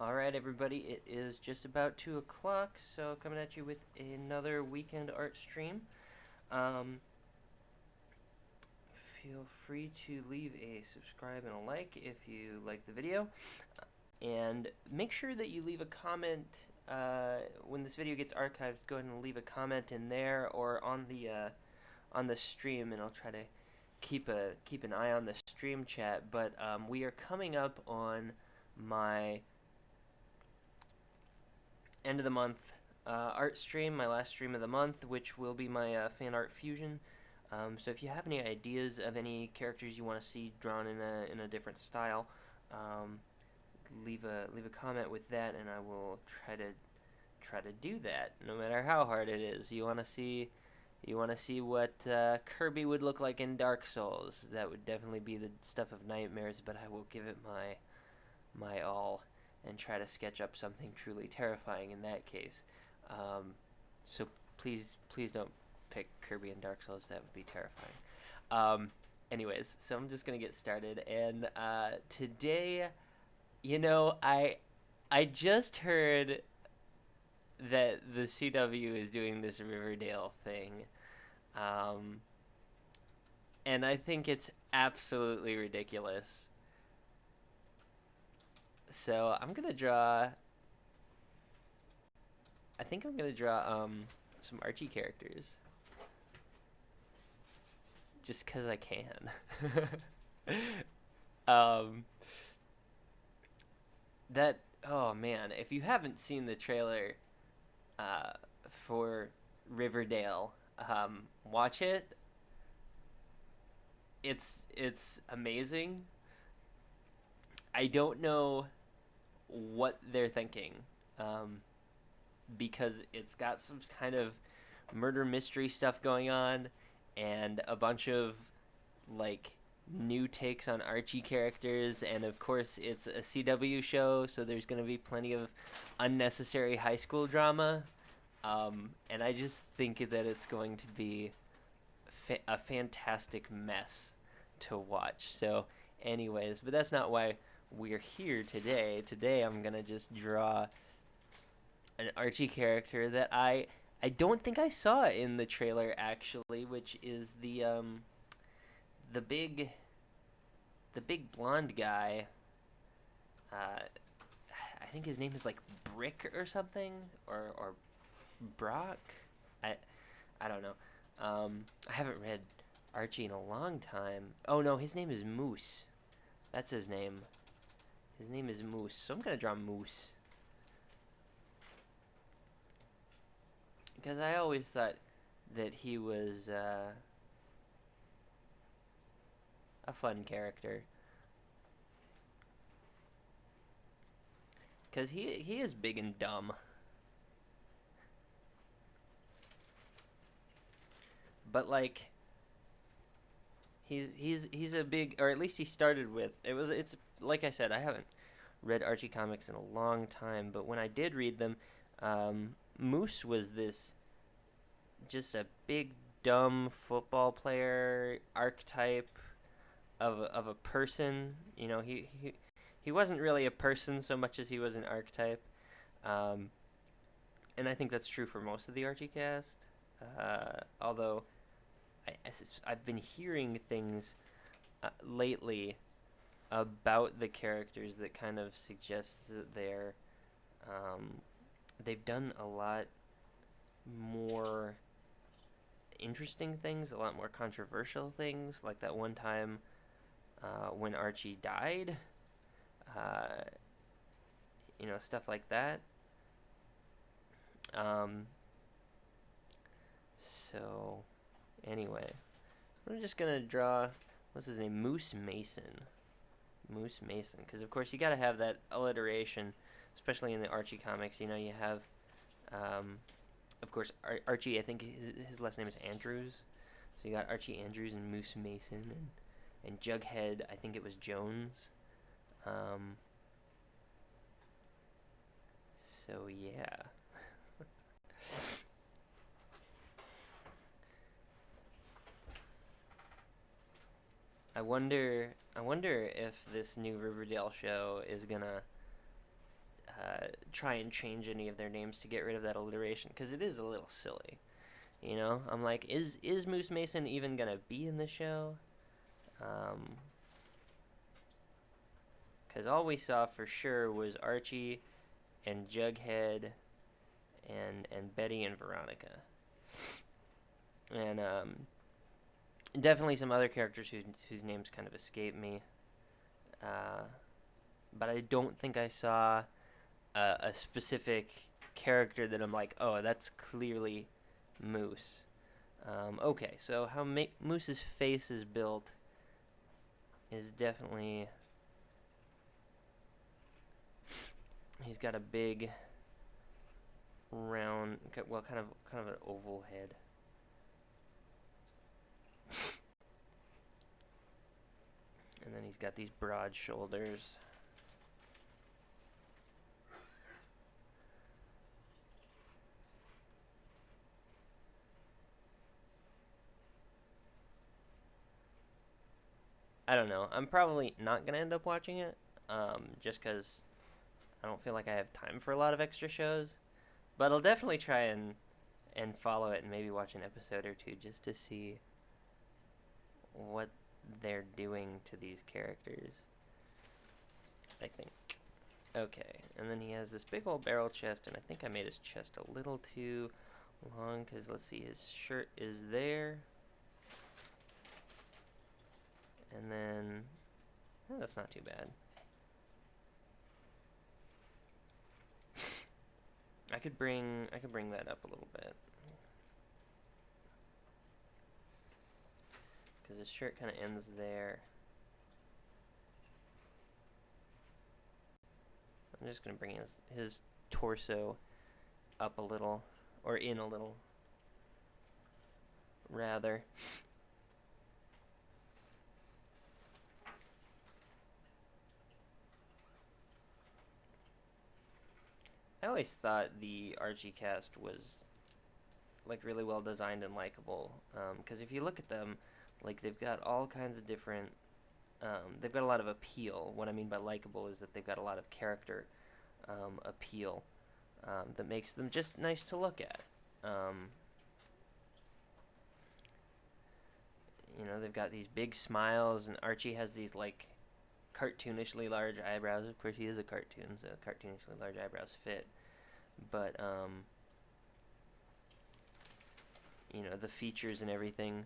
Alright, everybody, it is just about 2 o'clock, so coming at you with another weekend art stream. Um, Feel free to leave a subscribe and a like if you like the video, and make sure that you leave a comment when this video gets archived. Go ahead and leave a comment in there or on the stream, and I'll try to keep an eye on the stream chat. But we are coming up on my end of the month art stream, my last stream of the month, which will be my fan art fusion. So if you have any ideas of any characters you want to see drawn in a different style, um, leave a comment with that, and I will try to do that, no matter how hard it is. You want to see what Kirby would look like in Dark Souls. That would definitely be the stuff of nightmares, but I will give it my all and try to sketch up something truly terrifying in that case. So please don't pick Kirby and Dark Souls. That would be terrifying. Anyways, so I'm just gonna get started, and today, I just heard that the CW is doing this Riverdale thing, um, and I think it's absolutely ridiculous. So I'm gonna draw. I think I'm gonna draw some Archie characters, just cause I can. um, that oh man, if you haven't seen the trailer uh, for Riverdale, watch it. It's amazing. I don't know what they're thinking, um, because it's got some kind of murder mystery stuff going on, and a bunch of like new takes on Archie characters, and of course it's a CW show, so there's going to be plenty of unnecessary high school drama. And I just think that it's going to be a fantastic mess to watch. So, anyways, but that's not why we're here today. Today I'm gonna just draw an Archie character that I don't think I saw in the trailer actually, which is the big the big blonde guy. Uh, I think his name is like Brick or something, or Brock. I I don't know. I haven't read Archie in a long time. Oh no, his name is Moose. That's his name. His name is Moose. So I'm gonna draw Moose because I always thought that he was a fun character. Because he is big and dumb, but like he's a big, or at least he started with it's like I said, I haven't read Archie comics in a long time, but when I did read them, Moose was this just a big dumb football player archetype of a person. He wasn't really a person so much as he was an archetype, um, and I think that's true for most of the Archie cast. Although I've been hearing things lately about the characters that kind of suggests that um, they've done a lot more interesting things, a lot more controversial things, like that one time when Archie died, uh, stuff like that. Um, so, anyway, I'm just gonna draw, what's his name? Moose Mason. Moose Mason. Because, of course, you gotta have that alliteration, especially in the Archie comics. You have, of course, Archie, I think his last name is Andrews. So you got Archie Andrews and Moose Mason, and Jughead, I think it was Jones. Um, so, yeah. I wonder if this new Riverdale show is gonna try and change any of their names to get rid of that alliteration, because it is a little silly. You know, I'm like, is Moose Mason even gonna be in the show? Because all we saw for sure was Archie and Jughead and Betty and Veronica, and definitely some other characters whose names kind of escape me. But I don't think I saw a specific character that I'm like, oh, that's clearly Moose. Okay, so how Moose's face is built is definitely... He's got a big, round, well, kind of an oval head. And then he's got these broad shoulders. I don't know. I'm probably not going to end up watching it, just because I don't feel like I have time for a lot of extra shows. But I'll definitely try and follow it and maybe watch an episode or two just to see what they're doing to these characters, I think. Okay, and then he has this big old barrel chest, and I think I made his chest a little too long, because let's see, his shirt is there. And then, oh, that's not too bad. I could bring that up a little bit, because his shirt kind of ends there. I'm just gonna bring his torso up a little, or in a little, rather. I always thought the Archie cast was like really well designed and likable, because if you look at them, like they've got all kinds of different, they've got a lot of appeal. What I mean by likable is that they've got a lot of character appeal that makes them just nice to look at. You know, they've got these big smiles, and Archie has these like cartoonishly large eyebrows. Of course, he is a cartoon, so cartoonishly large eyebrows fit. But you know, the features and everything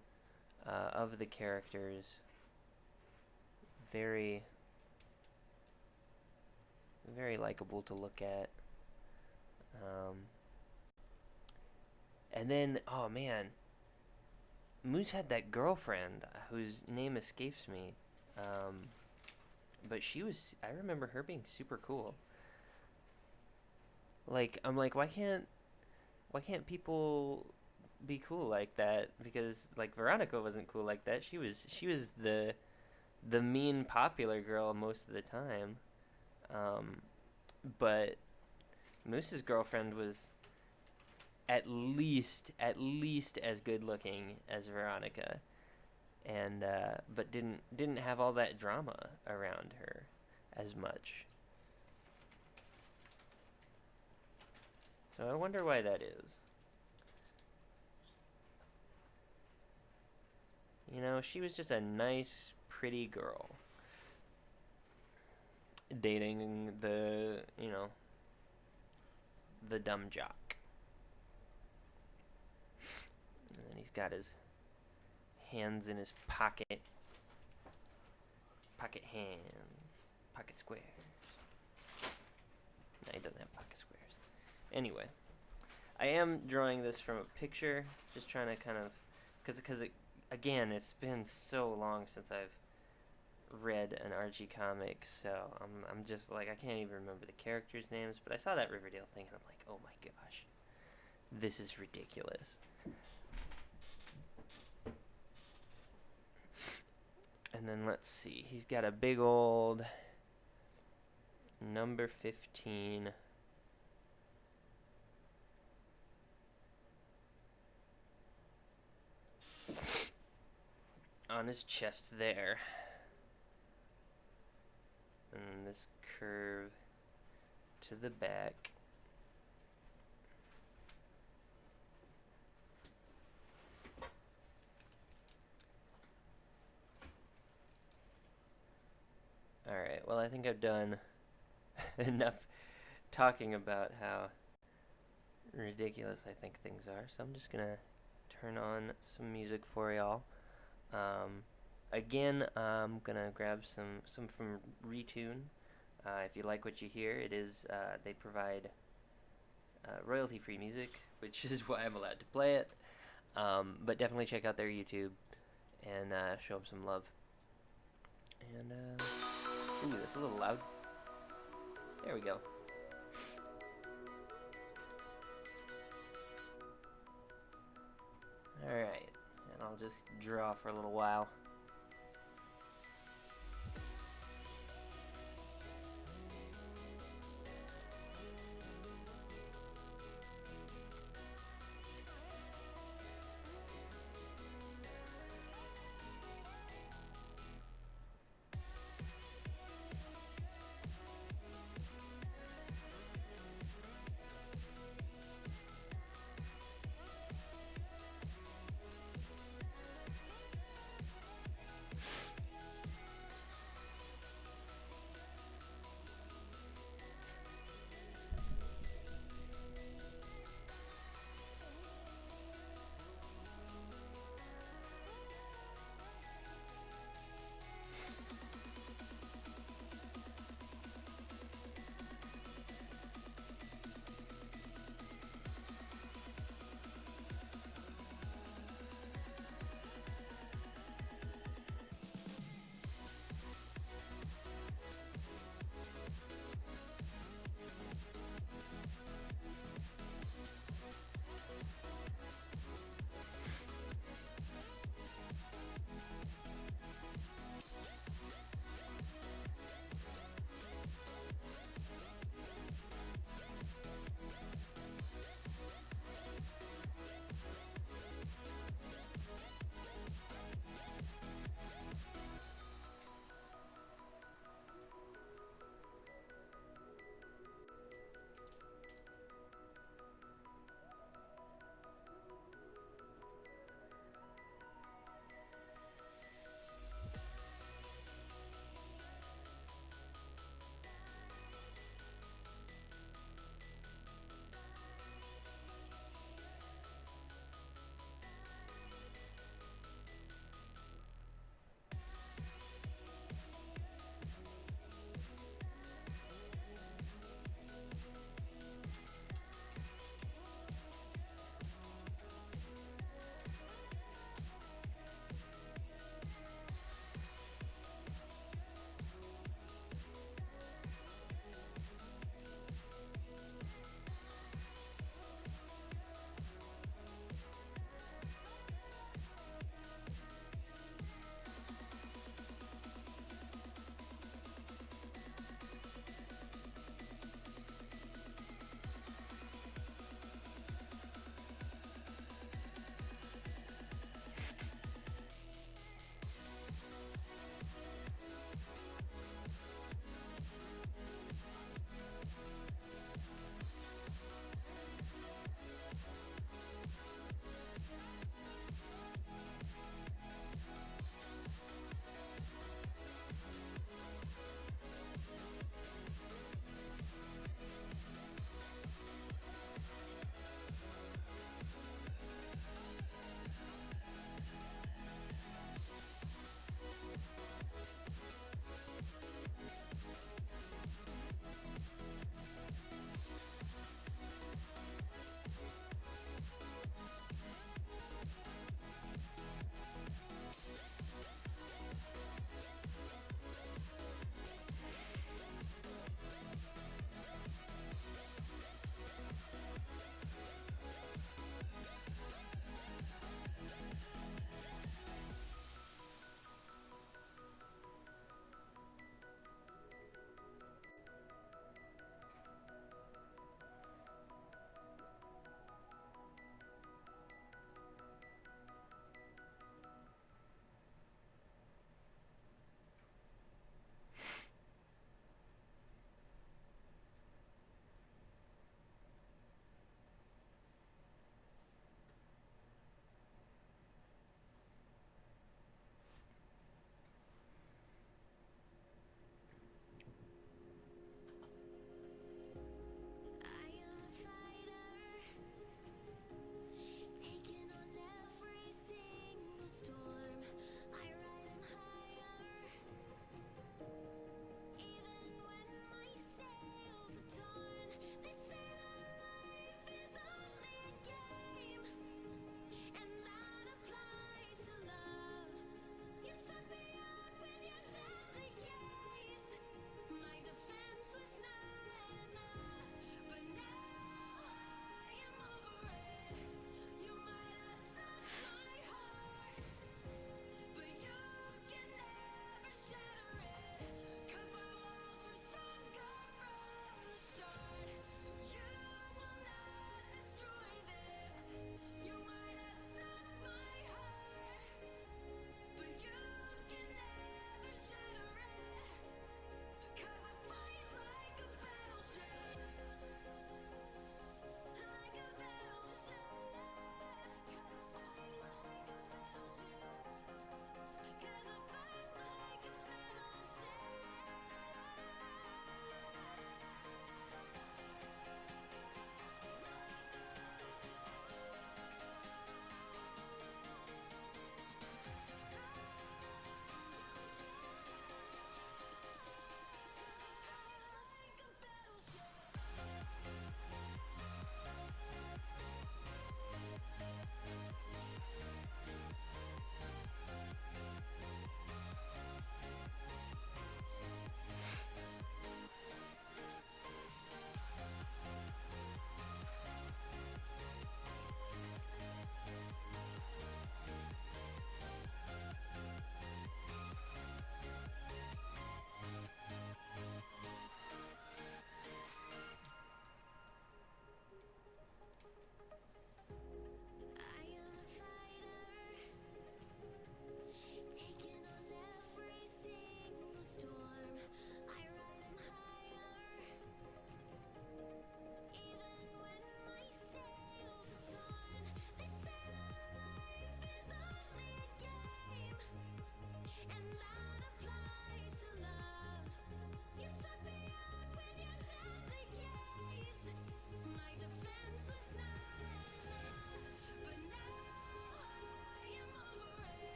of the characters, very, very likable to look at. And then, oh man, Moose had that girlfriend whose name escapes me. But I remember her being super cool. Like, I'm like, why can't people be cool like that? Because like Veronica wasn't cool like that. She was the mean popular girl most of the time. But Moose's girlfriend was at least as good looking as Veronica, and but didn't have all that drama around her as much. So I wonder why that is. You know, she was just a nice, pretty girl dating the dumb jock. And then he's got his hands in his pocket. Pocket hands. Pocket squares. No, he doesn't have pocket squares. Anyway, I am drawing this from a picture, just trying to kind of, because again, it's been so long since I've read an Archie comic, so I'm just like, I can't even remember the characters' names, but I saw that Riverdale thing, and I'm like, oh my gosh, this is ridiculous. And then let's see, he's got a big old number 15 on his chest there. And this curve to the back. Alright, well, I think I've done enough talking about how ridiculous I think things are, so I'm just gonna turn on some music for y'all. Again, I'm gonna grab some from Retune. If you like what you hear, it is they provide royalty-free music, which is why I'm allowed to play it. But definitely check out their YouTube and show them some love. And ooh, that's a little loud. There we go. Alright, and I'll just draw for a little while.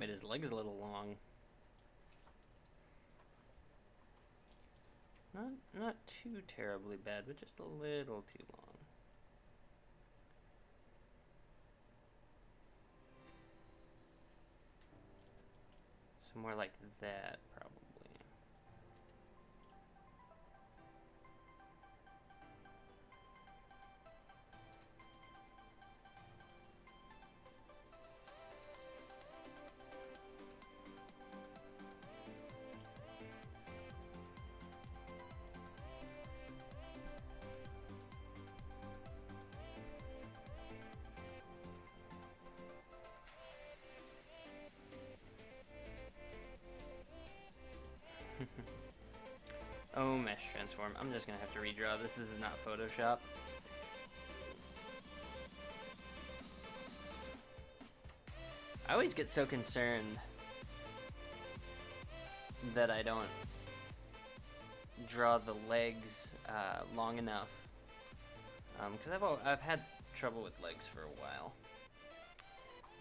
made his legs a little long. Not too terribly bad, but just a little too long. So more like that, probably. Oh, mesh transform. I'm just gonna have to redraw this. This is not Photoshop. I always get so concerned that I don't draw the legs long enough. Because I've had trouble with legs for a while.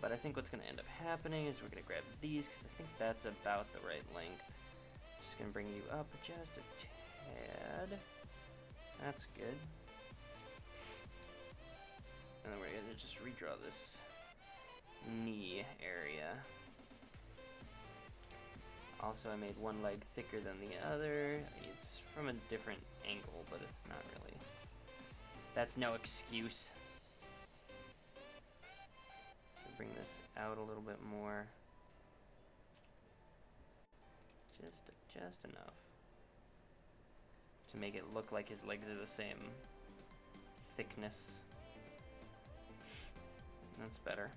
But I think what's going to end up happening is we're going to grab these because I think that's about the right length. Just going to bring you up just a tad. That's good. And then we're going to just redraw this knee area. Also, I made one leg thicker than the other. It's from a different angle, but it's not really. That's no excuse. So bring this out a little bit more. Just enough to make it look like his legs are the same thickness. That's better.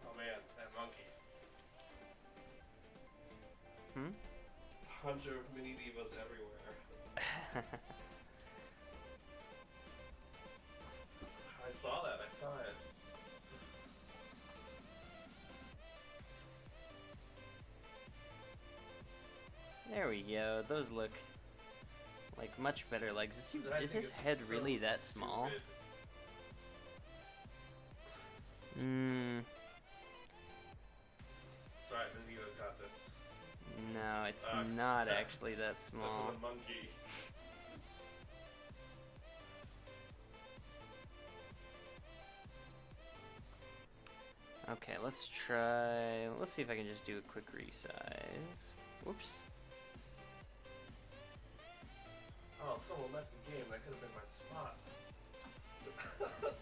Oh man, that monkey. Hunter of mini divas everywhere. I saw that, I saw it. There we go. Those look like much better legs. Is his head really that small? Sorry, Benito got this. No, it's not actually that small. Except for the monkey. Okay, let's try. Let's see if I can just do a quick resize. Whoops. Oh, someone left the game. That could have been my spot.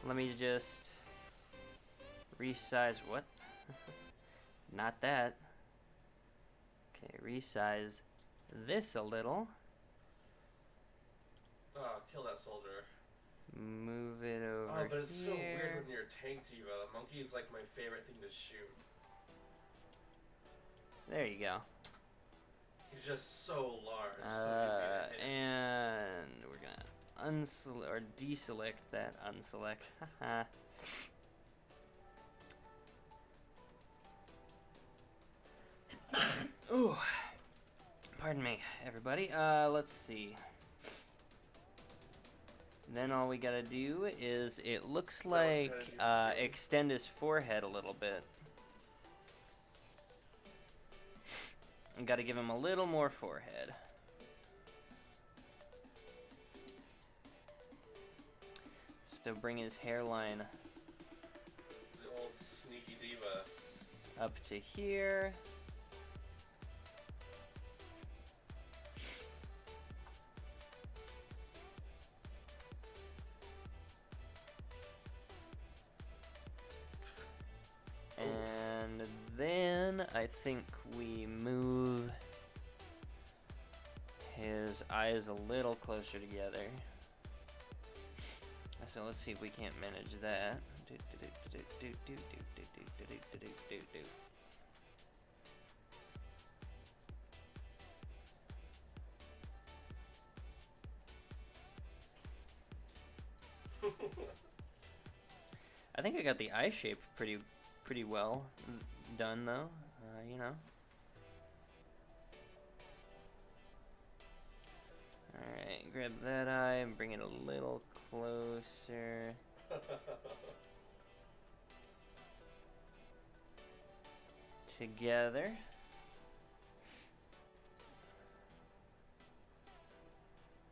Let me just resize. What? Not that. Okay, resize this a little. Oh, kill that soldier. Move it over Oh, but it's here. so weird when you're a tank diva. The monkey is like my favorite thing to shoot. There you go. He's just so large. So easy to hit. And we're gonna unselect or deselect that unselect. Haha. Ooh. Pardon me, everybody. Let's see. Then all we gotta do is, it looks like, extend his forehead a little bit. And gotta give him a little more forehead. So bring his hairline The old sneaky diva. up to here. And then I think we move his eyes a little closer together. So let's see if we can't manage that. I think I got the eye shape pretty well done though, you know. Alright, grab that eye and bring it a little closer. Together.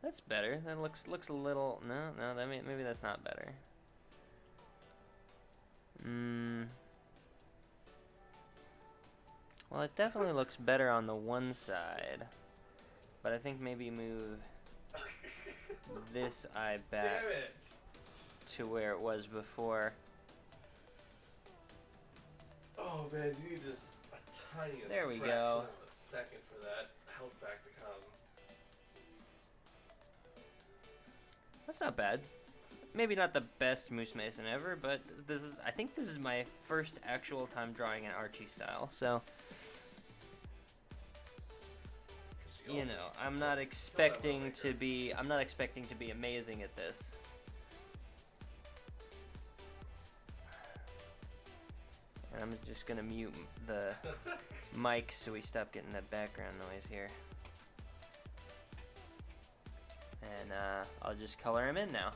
That's better. That looks a little. No. Maybe that's not better. Well, it definitely looks better on the one side, but I think maybe move this eye back to where it was before. Oh man, you need just a tiniest There we fraction go. of a second for that health back to come. That's not bad. Maybe not the best Moose Mason ever, but I think this is my first actual time drawing an Archie style, so you know, I'm not expecting to be amazing at this. And I'm just gonna mute the mic so we stop getting that background noise here. And I'll just color him in now.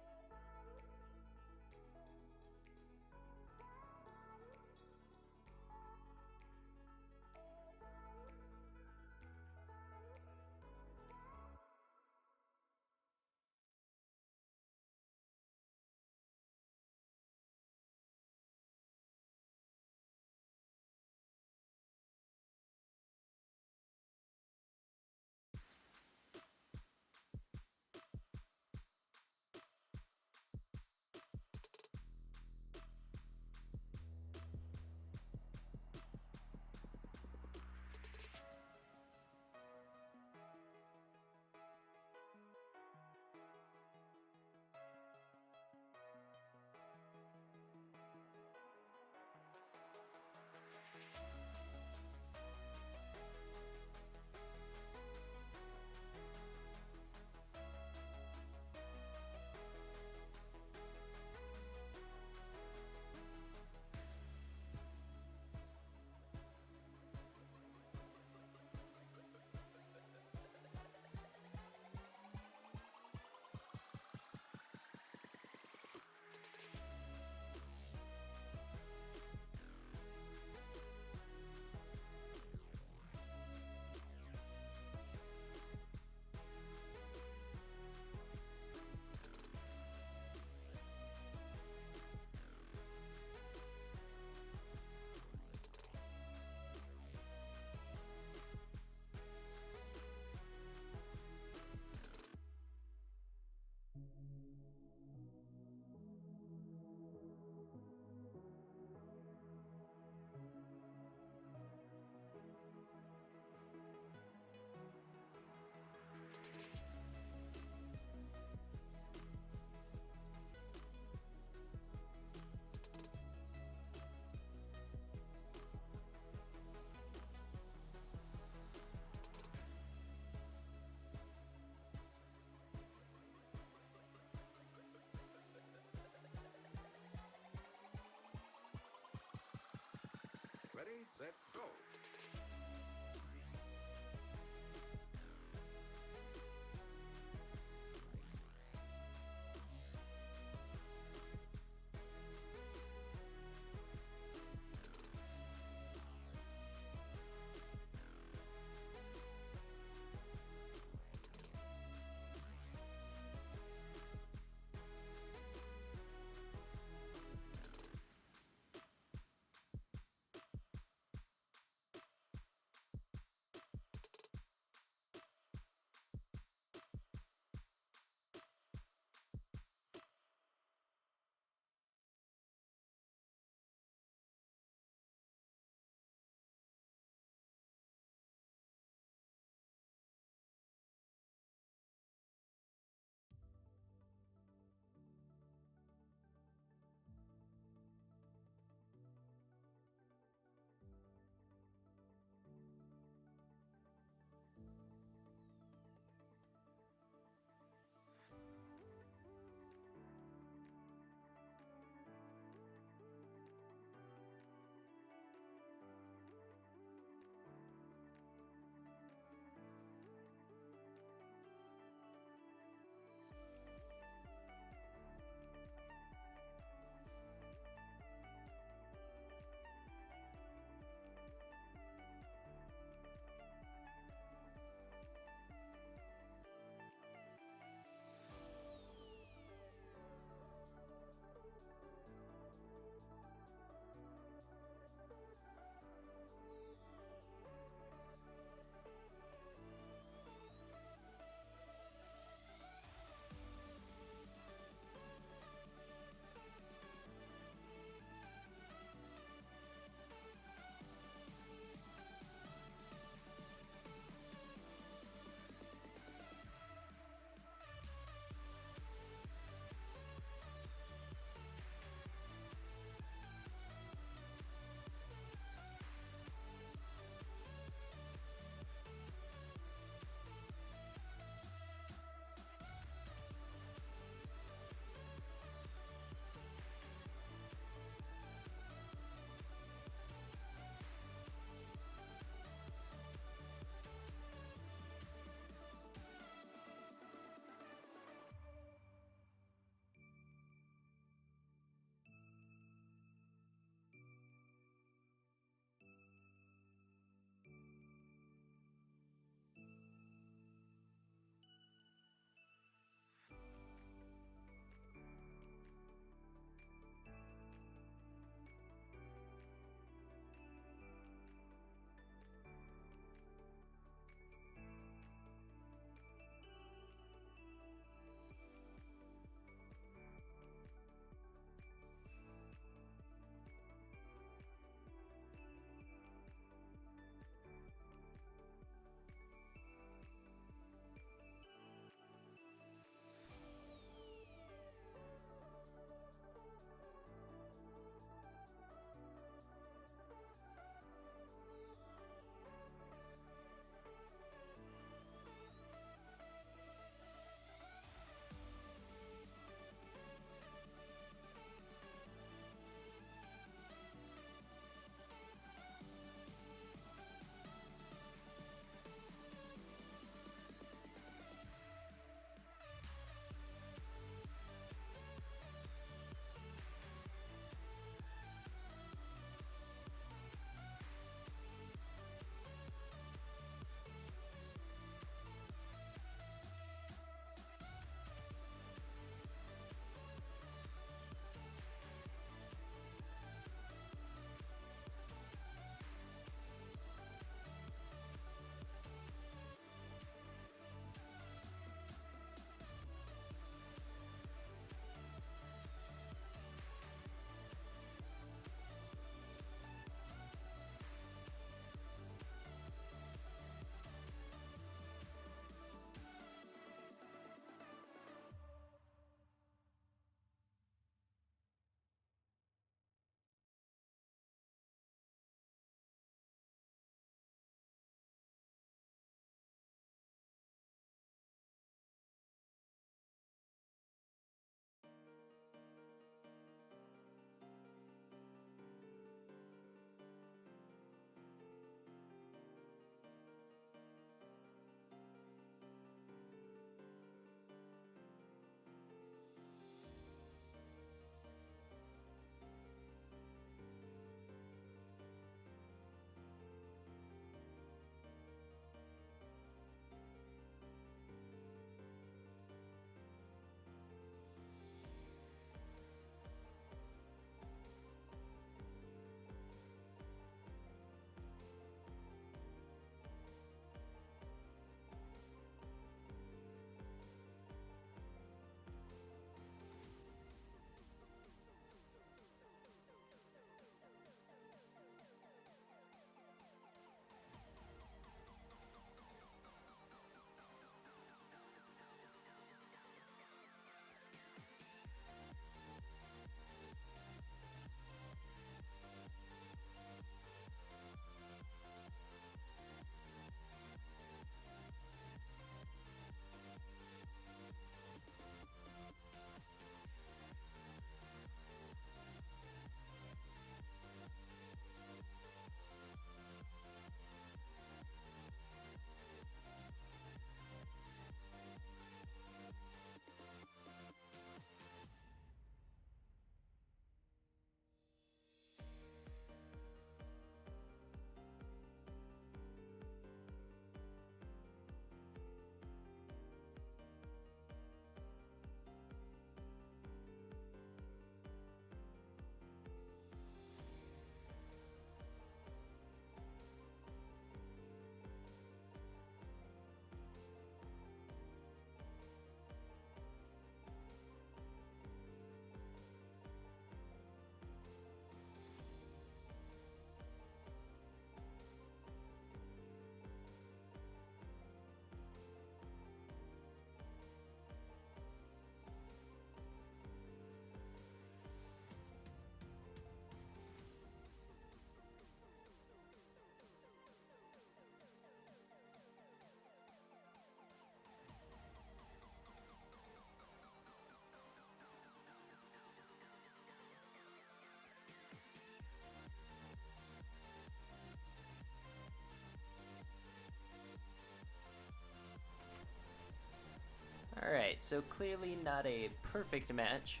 Alright, so clearly not a perfect match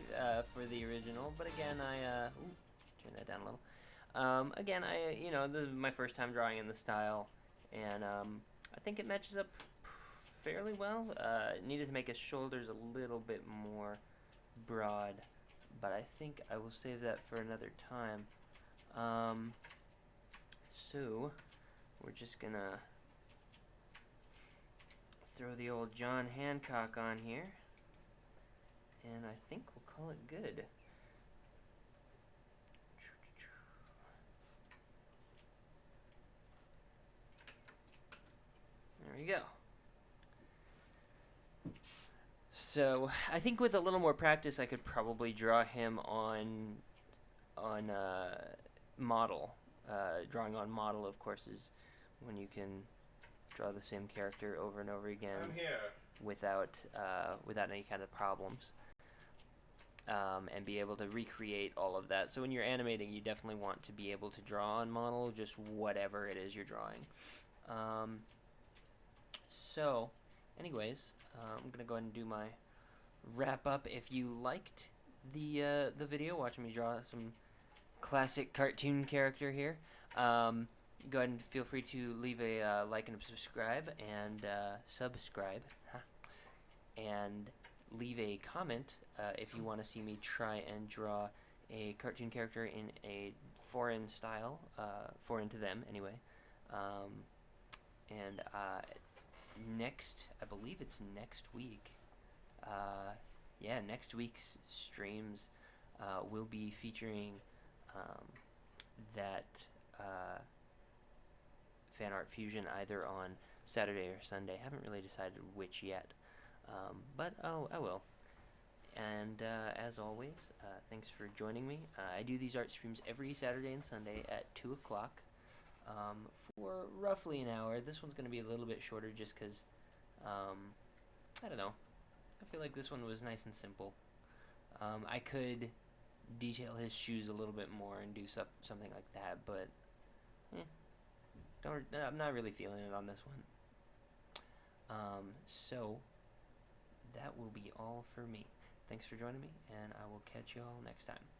for the original, but again, turn that down a little. Again, this is my first time drawing in the style, and I think it matches up fairly well. Needed to make his shoulders a little bit more broad, but I think I will save that for another time. So, we're just gonna throw the old John Hancock on here, and I think we'll call it good. There we go. So I think with a little more practice, I could probably draw him on model. Drawing on model, of course, is when you can draw the same character over and over again I'm here. without any kind of problems, and be able to recreate all of that. So when you're animating, you definitely want to be able to draw on model just whatever it is you're drawing. So, anyways, I'm gonna go ahead and do my wrap up. If you liked the video, watching me draw some classic cartoon character here, go ahead and feel free to leave a like and a subscribe, and and leave a comment if you want to see me try and draw a cartoon character in a foreign style, foreign to them anyway. And I believe it's next week. Yeah, next week's streams will be featuring that fan art fusion either on Saturday or Sunday. Haven't really decided which yet, but I will. And as always, thanks for joining me. I do these art streams every Saturday and Sunday at 2 o'clock for roughly an hour. This one's going to be a little bit shorter just because, I don't know. I feel like this one was nice and simple. I could detail his shoes a little bit more and do something like that, but I'm not really feeling it on this one. So that will be all for me. Thanks for joining me, and I will catch you all next time.